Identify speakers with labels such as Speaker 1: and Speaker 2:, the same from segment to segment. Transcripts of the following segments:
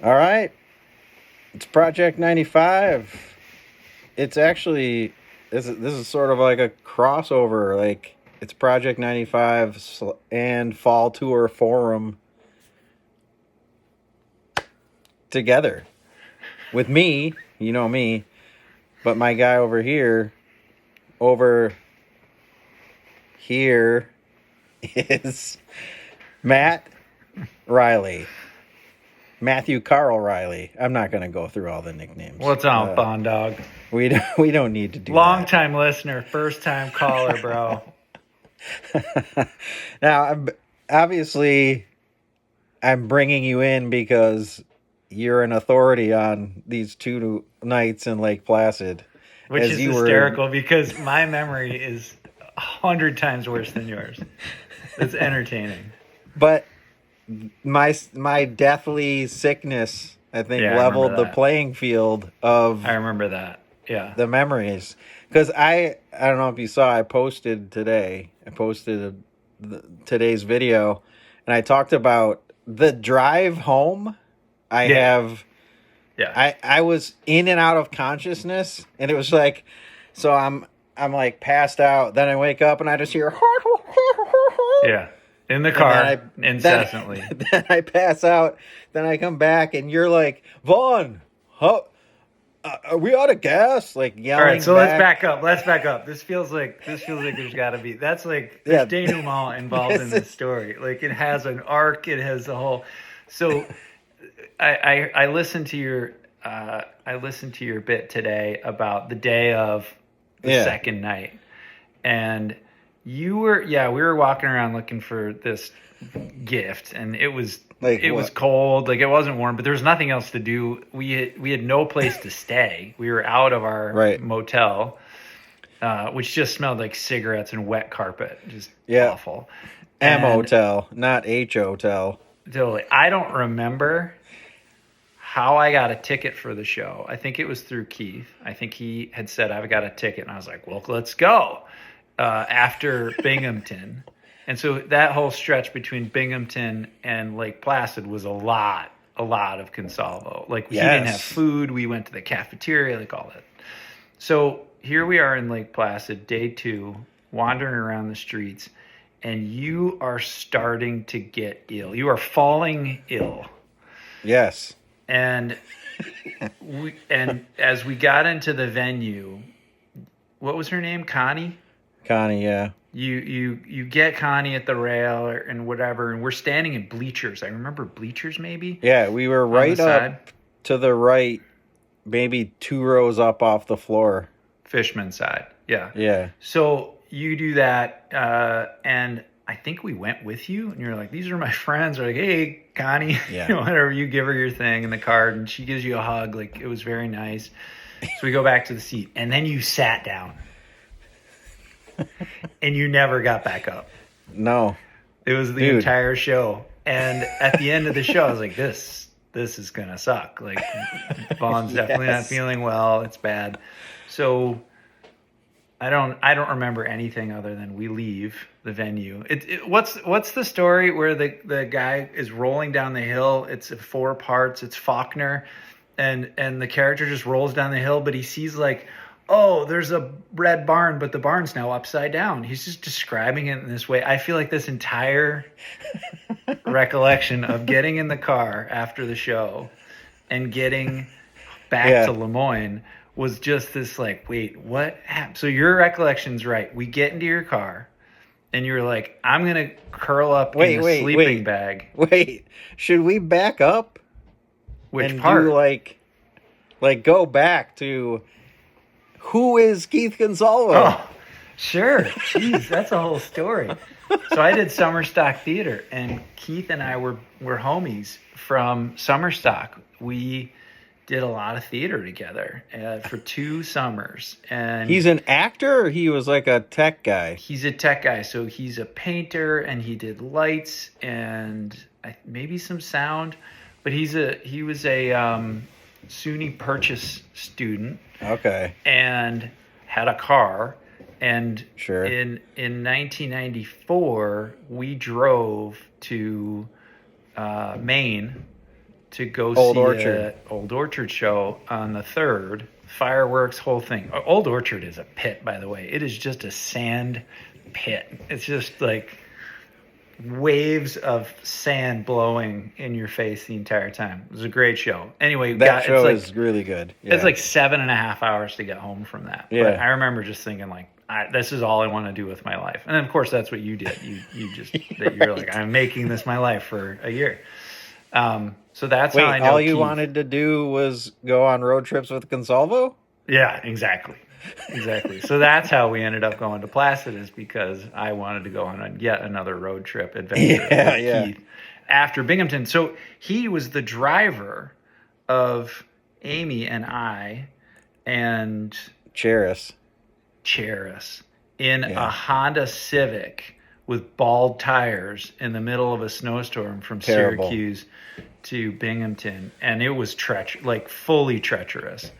Speaker 1: All right. It's Project 95. It's actually this is sort of like a crossover. Like it's Project 95 and Fall Tour Forum together with me. You know me, but my guy over here is Matt Riley. Matthew Carl Riley. I'm not going to go through all the nicknames.
Speaker 2: What's on, Bond Dog?
Speaker 1: We don't need to do
Speaker 2: Long-time listener, first-time caller, bro.
Speaker 1: Now, obviously, I'm bringing you in because you're an authority on these two nights in Lake Placid.
Speaker 2: Which is hysterical because my memory is 100 times worse than yours. It's entertaining.
Speaker 1: But my deathly sickness, I think, leveled the playing field of.
Speaker 2: I remember that. Yeah.
Speaker 1: The memories. Because I don't know if you saw, I posted today. I posted today's video, and I talked about the drive home. I was in and out of consciousness, and it was like, so I'm like passed out. Then I wake up and I just hear.
Speaker 2: Yeah. In the car, incessantly.
Speaker 1: Then I pass out. Then I come back, and you're like, Vaughn, are we out of gas? Like yelling.
Speaker 2: All right, so let's back up. This feels like there's got to be. That's like there's denouement involved in this story. Like it has an arc. It has the whole. So, I listened to your bit today about the day of the second night, and we were walking around looking for this gift, and it was. It was cold, like it wasn't warm, but there was nothing else to do. We had no place to stay. We were out of our motel, which just smelled like cigarettes and wet carpet, just awful.
Speaker 1: M-hotel, not H-hotel.
Speaker 2: Totally. I don't remember how I got a ticket for the show. I think it was through Keith. I think he had said, I've got a ticket, and I was like, well, let's go. After Binghamton. And so that whole stretch between Binghamton and Lake Placid was a lot of Consalvo. Like he didn't have food. We went to the cafeteria, like all that. So here we are in Lake Placid, day 2, wandering around the streets, and you are starting to get ill. You are falling ill.
Speaker 1: Yes.
Speaker 2: And as we got into the venue, what was her name? Connie?
Speaker 1: Connie, yeah.
Speaker 2: You get Connie at the rail and whatever, and we're standing in bleachers. I remember bleachers, maybe.
Speaker 1: Yeah, we were right up to the right, maybe 2 rows up off the floor.
Speaker 2: Fishman side, yeah.
Speaker 1: Yeah.
Speaker 2: So you do that, and I think we went with you, and you're like, "These are my friends." We're like, "Hey, Connie," whatever. You give her your thing and the card, and she gives you a hug. Like it was very nice. So we go back to the seat, and then you sat down. And you never got back up.
Speaker 1: No.
Speaker 2: It was the entire show. And at the end of the show, I was like, this is going to suck. Like, Vaughn's definitely not feeling well. It's bad. So I don't remember anything other than we leave the venue. What's the story where the guy is rolling down the hill? It's 4 parts. It's Faulkner. And the character just rolls down the hill, but he sees like, oh, there's a red barn, but the barn's now upside down. He's just describing it in this way. I feel like this entire recollection of getting in the car after the show and getting back to Lemoyne was just this like, wait, what happened? So your recollection's right. We get into your car, and you're like, I'm going to curl up in the sleeping bag.
Speaker 1: Wait, should we back up?
Speaker 2: Which part?
Speaker 1: Do like go back to... Who is Keith Consalvo?
Speaker 2: Oh, sure. Jeez, that's a whole story. So I did Summer Stock Theater, and Keith and I were homies from Summer Stock. We did a lot of theater together for 2 summers. And
Speaker 1: he's an actor, or he was like a tech guy?
Speaker 2: He's a tech guy. So he's a painter, and he did lights and maybe some sound. But he was a SUNY Purchase student.
Speaker 1: Okay.
Speaker 2: And had a car. And
Speaker 1: sure.
Speaker 2: in 1994, we drove to Maine to go
Speaker 1: Old
Speaker 2: see
Speaker 1: Orchard.
Speaker 2: the Old Orchard show on the 3rd. Fireworks, whole thing. Old Orchard is a pit, by the way. It is just a sand pit. It's just like waves of sand blowing in your face the entire time. It was a great show. Anyway,
Speaker 1: That show is really good. Yeah.
Speaker 2: It's like 7.5 hours to get home from that.
Speaker 1: Yeah.
Speaker 2: But I remember just thinking like, this is all I want to do with my life. And then of course that's what you did. You just that you're like, I'm making this my life for a year. So that's how I know.
Speaker 1: All you
Speaker 2: Keith.
Speaker 1: wanted to do was go on road trips with Consalvo?
Speaker 2: Yeah, exactly. So that's how we ended up going to Placid, is because I wanted to go on yet another road trip adventure with Keith after Binghamton. So he was the driver of Amy and I and
Speaker 1: Cheris
Speaker 2: in a Honda Civic with bald tires in the middle of a snowstorm from Syracuse to Binghamton, and it was fully treacherous.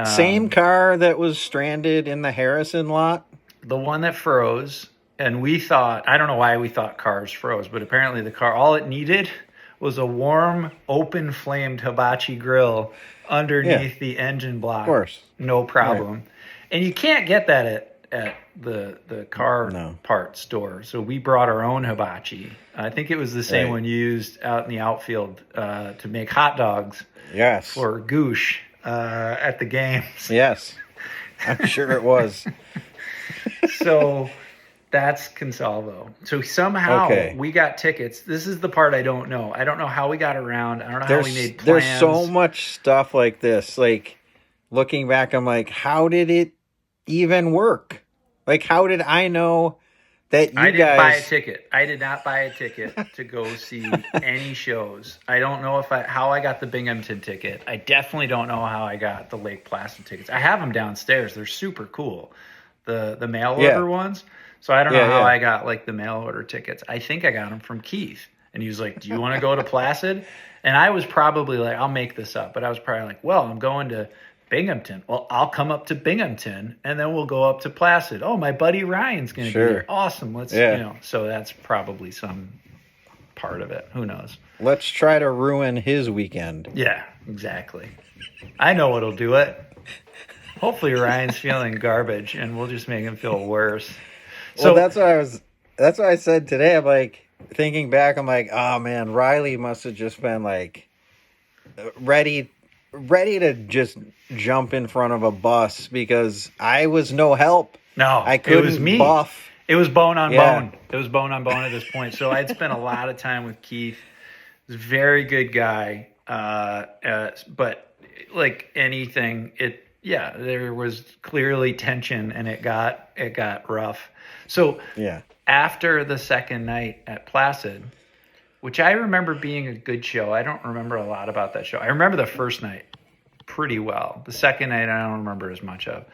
Speaker 1: Same car that was stranded in the Harrison lot?
Speaker 2: The one that froze, and we thought, I don't know why we thought cars froze, but apparently the car, all it needed was a warm, open-flamed hibachi grill underneath the engine block.
Speaker 1: Of course.
Speaker 2: No problem. Right. And you can't get that at the car part store. So we brought our own hibachi. I think it was the same one used out in the outfield to make hot dogs.
Speaker 1: Yes.
Speaker 2: For Goosh at the games.
Speaker 1: Yes. I'm sure it was.
Speaker 2: So that's Consalvo. So somehow we got tickets. This is the part I don't know. I don't know how we got around. I don't know how we made plans.
Speaker 1: There's so much stuff like this. Like, looking back, I'm like, how did it even work? Like, how did I know that
Speaker 2: I didn't buy a ticket. I did not buy a ticket to go see any shows. I don't know how I got the Binghamton ticket. I definitely don't know how I got the Lake Placid tickets. I have them downstairs. They're super cool. The mail order ones. So I don't know how I got like the mail order tickets. I think I got them from Keith. And he was like, do you want to go to Placid? And I was probably like, I'll make this up. But I was probably like, well, I'm going to Binghamton. Well, I'll come up to Binghamton and then we'll go up to Placid. Oh, my buddy Ryan's going to be there. Awesome. Let's, so that's probably some part of it. Who knows?
Speaker 1: Let's try to ruin his weekend.
Speaker 2: Yeah, exactly. I know what'll do it. Hopefully Ryan's feeling garbage and we'll just make him feel worse.
Speaker 1: So that's what I said today. I'm like, thinking back, I'm like, oh man, Riley must have just been like ready to just jump in front of a bus because I was no help.
Speaker 2: No,
Speaker 1: I couldn't.
Speaker 2: It was me.
Speaker 1: Buff.
Speaker 2: It was bone on bone. It was bone on bone at this point. So I'd spent a lot of time with Keith. He's a very good guy. But like anything, there was clearly tension and it got rough. So after the second night at Placid, which I remember being a good show. I don't remember a lot about that show. I remember the first night pretty well. The second night, I don't remember as much of.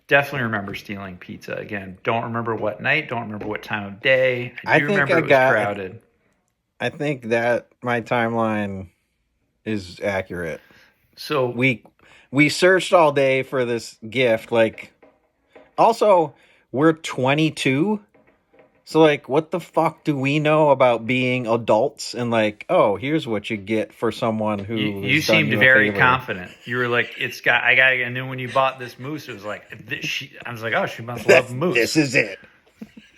Speaker 2: Definitely remember stealing pizza. Again, don't remember what night. Don't remember what time of day. I do remember it was crowded.
Speaker 1: I think that my timeline is accurate.
Speaker 2: So
Speaker 1: we searched all day for this gift. Like, also, we're 22. So, like, what the fuck do we know about being adults? And, like, oh, here's what you get for someone who
Speaker 2: you seemed very confident. You were like, and then when you bought this moose, it was like, I was like, oh, she must love moose.
Speaker 1: This is it.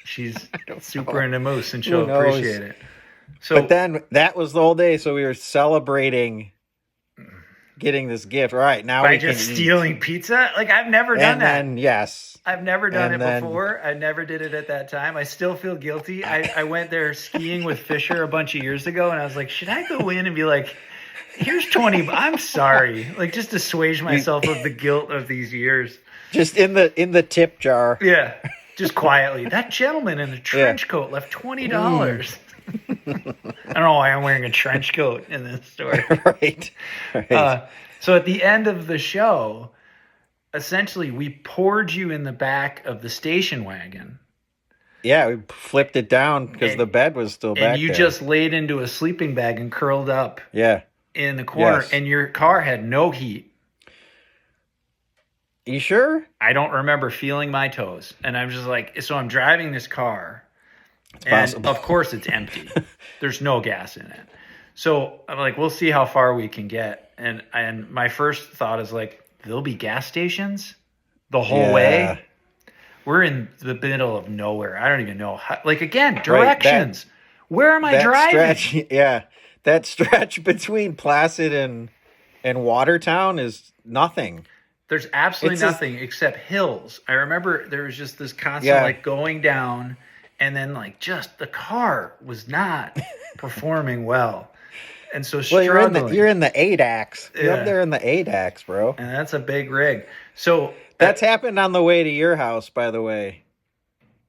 Speaker 2: She's super into moose, and she'll appreciate it. So,
Speaker 1: but then that was the whole day. So we were celebrating getting this gift. All right, now
Speaker 2: by just stealing pizza. Like, I've never done that.
Speaker 1: And yes.
Speaker 2: I've never done it before. I never did it at that time. I still feel guilty. I went there skiing with Fisher a bunch of years ago, and I was like, should I go in and be like, here's 20? I'm sorry. Like, just to assuage myself of the guilt of these years.
Speaker 1: Just in the tip jar.
Speaker 2: Yeah, just quietly. That gentleman in the trench coat left $20. I don't know why I'm wearing a trench coat in this story.
Speaker 1: Right.
Speaker 2: So at the end of the show, essentially, we poured you in the back of the station wagon.
Speaker 1: Yeah, we flipped it down because the bed was still back there.
Speaker 2: And you just laid into a sleeping bag and curled up in the corner. And your car had no heat.
Speaker 1: You sure?
Speaker 2: I don't remember feeling my toes. And I'm just like, so I'm driving this car. It's possible. Of course it's empty. There's no gas in it. So I'm like, we'll see how far we can get. And my first thought is like, there'll be gas stations the whole way. We're in the middle of nowhere. I don't even know how, like, again, directions. Where am I driving?
Speaker 1: Stretch, that stretch between Placid and Watertown is nothing.
Speaker 2: There's absolutely nothing except hills. I remember there was just this constant like going down, and then like just the car was not performing well. And so struggling.
Speaker 1: You're in the ADAX. You're up there in the ADAX, bro.
Speaker 2: And that's a big rig. So
Speaker 1: that's happened on the way to your house, by the way.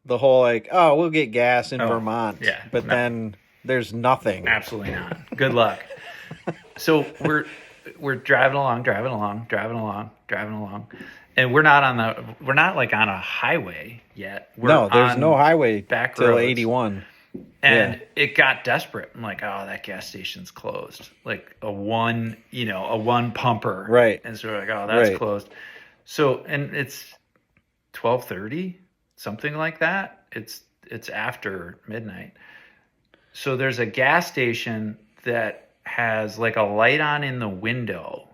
Speaker 1: The whole like, oh, we'll get gas in Vermont.
Speaker 2: Yeah.
Speaker 1: But then there's nothing.
Speaker 2: Absolutely not. Good luck. So we're driving along, and we're not like on a highway yet.
Speaker 1: There's no highway
Speaker 2: back
Speaker 1: till
Speaker 2: roads.
Speaker 1: 81.
Speaker 2: And it got desperate. I'm like, oh, that gas station's closed. Like a one pumper.
Speaker 1: Right.
Speaker 2: And so we're like, oh, that's closed. So, and it's 12:30, something like that. It's after midnight. So there's a gas station that has like a light on in the window.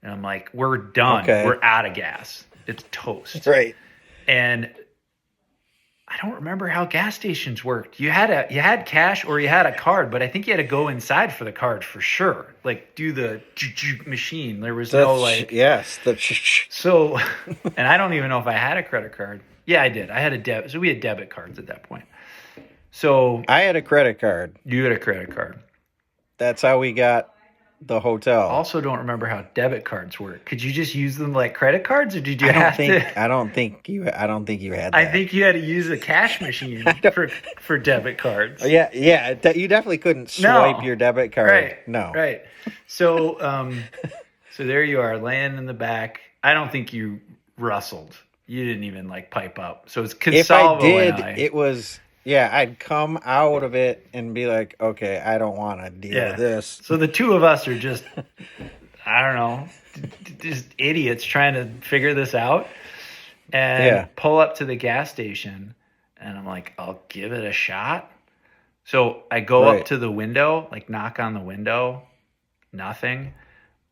Speaker 2: And I'm like, we're done. Okay. We're out of gas. It's toast.
Speaker 1: Right.
Speaker 2: And I don't remember how gas stations worked. You had cash or you had a card, but I think you had to go inside for the card for sure. Like do the machine. There was no like So, and I don't even know if I had a credit card. Yeah, I did. I had a debit. So we had debit cards at that point. So
Speaker 1: I had a credit card.
Speaker 2: You had a credit card.
Speaker 1: That's how we got the hotel.
Speaker 2: Also don't remember how debit cards work. Could you just use them like credit cards, or did you
Speaker 1: I don't think you had that.
Speaker 2: I think you had to use a cash machine for debit cards.
Speaker 1: Yeah. You definitely couldn't swipe your debit card.
Speaker 2: Right.
Speaker 1: No.
Speaker 2: Right. So so there you are laying in the back. I don't think you rustled. You didn't even like pipe up. So it's Consalvo.
Speaker 1: If I did, it was I'd come out of it and be like, okay, I don't want to deal with this.
Speaker 2: So the two of us are just, I don't know, just idiots trying to figure this out. And pull up to the gas station, and I'm like, I'll give it a shot. So I go up to the window, like knock on the window, nothing.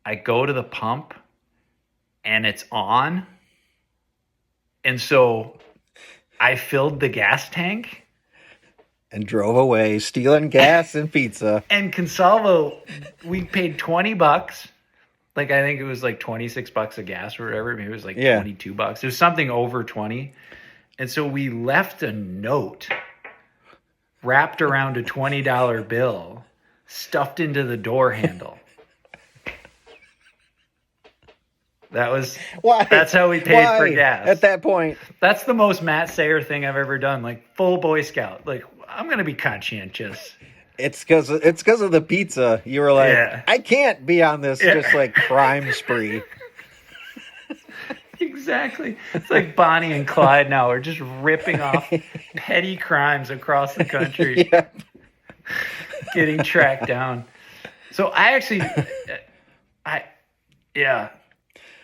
Speaker 2: I go to the pump, and it's on. And so I filled the gas tank.
Speaker 1: And drove away, stealing gas and pizza.
Speaker 2: And Consalvo, we paid $20. Like, I think it was like $26 of gas or whatever. Maybe it was like $22. It was something over 20. And so we left a note wrapped around a $20 bill, stuffed into the door handle. That's how we paid for gas.
Speaker 1: At that point.
Speaker 2: That's the most Matt Sayer thing I've ever done. Like full Boy Scout. Like, I'm going to be conscientious.
Speaker 1: It's because of the pizza. You were like, I can't be on this just like crime spree.
Speaker 2: Exactly. It's like Bonnie and Clyde now. We're just ripping off petty crimes across the country. Getting tracked down. So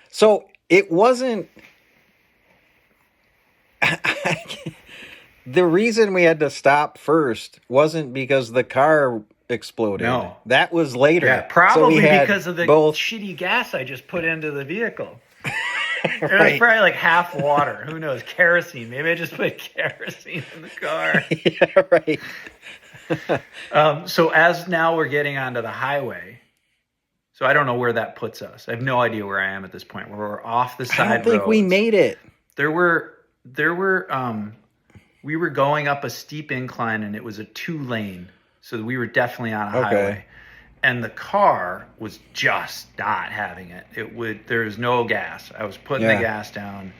Speaker 1: So it wasn't. The reason we had to stop first wasn't because the car exploded.
Speaker 2: No.
Speaker 1: That was later.
Speaker 2: Yeah, probably because of the shitty gas I just put into the vehicle. It was probably like half water. Who knows? Kerosene. Maybe I just put kerosene in the car. So as now we're getting onto the highway. So I don't know where that puts us. I have no idea where I am at this point. We're off the side roads. I don't think
Speaker 1: we made it.
Speaker 2: There were we were going up a steep incline, and it was a 2-lane. So we were definitely on a highway. And the car was just not having it. There was no gas. I was putting the gas down,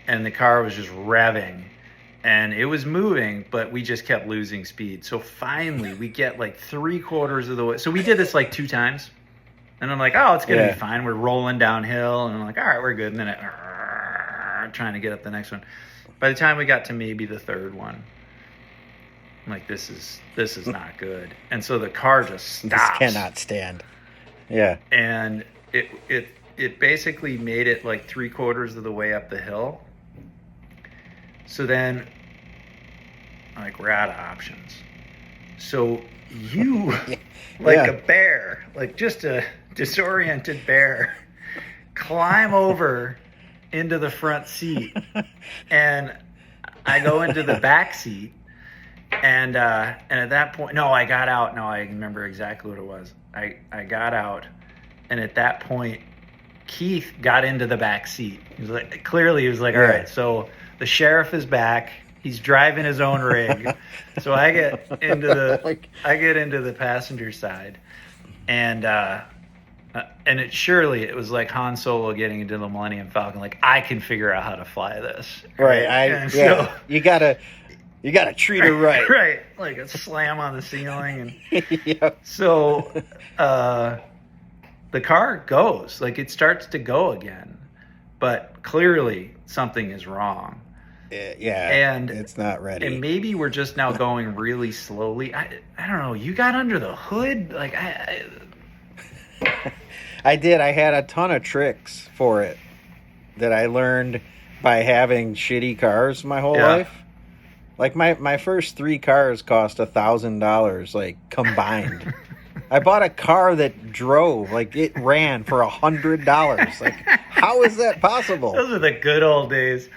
Speaker 2: and the car was just revving. And it was moving, but we just kept losing speed. So finally, we get like 3/4 of the way. So we did this like 2 times. And I'm like, oh, it's going to be fine. We're rolling downhill. And I'm like, all right, we're good. And then trying to get up the next one. By the time we got to maybe the 3rd one, I'm like, this is not good. And so the car just stops.
Speaker 1: This cannot stand. Yeah.
Speaker 2: And it basically made it like 3/4 of the way up the hill. So then, like, we're out of options. So like a bear, like just a disoriented bear, climb over into the front seat, and I go into the back seat, and at that point, no, I got out. No, I remember exactly what it was. I got out, and at that point, Keith got into the back seat. He was like, all right, so the sheriff is back. He's driving his own rig. So I get into the passenger side, and it was like Han Solo getting into the Millennium Falcon. Like, I can figure out how to fly this.
Speaker 1: Right. So, you gotta treat her right.
Speaker 2: Right. Like a slam on the ceiling, and
Speaker 1: Yep.
Speaker 2: so the car goes, like it starts to go again, but clearly something is wrong.
Speaker 1: Yeah, and it's not ready.
Speaker 2: And maybe we're just now going really slowly. I don't know. You got under the hood, like
Speaker 1: I did. I had a ton of tricks for it that I learned by having shitty cars my whole life. Like my first 3 cars cost $1,000, like combined. I bought a car that drove, like it ran for $100. Like, how is that possible?
Speaker 2: Those are the good old days.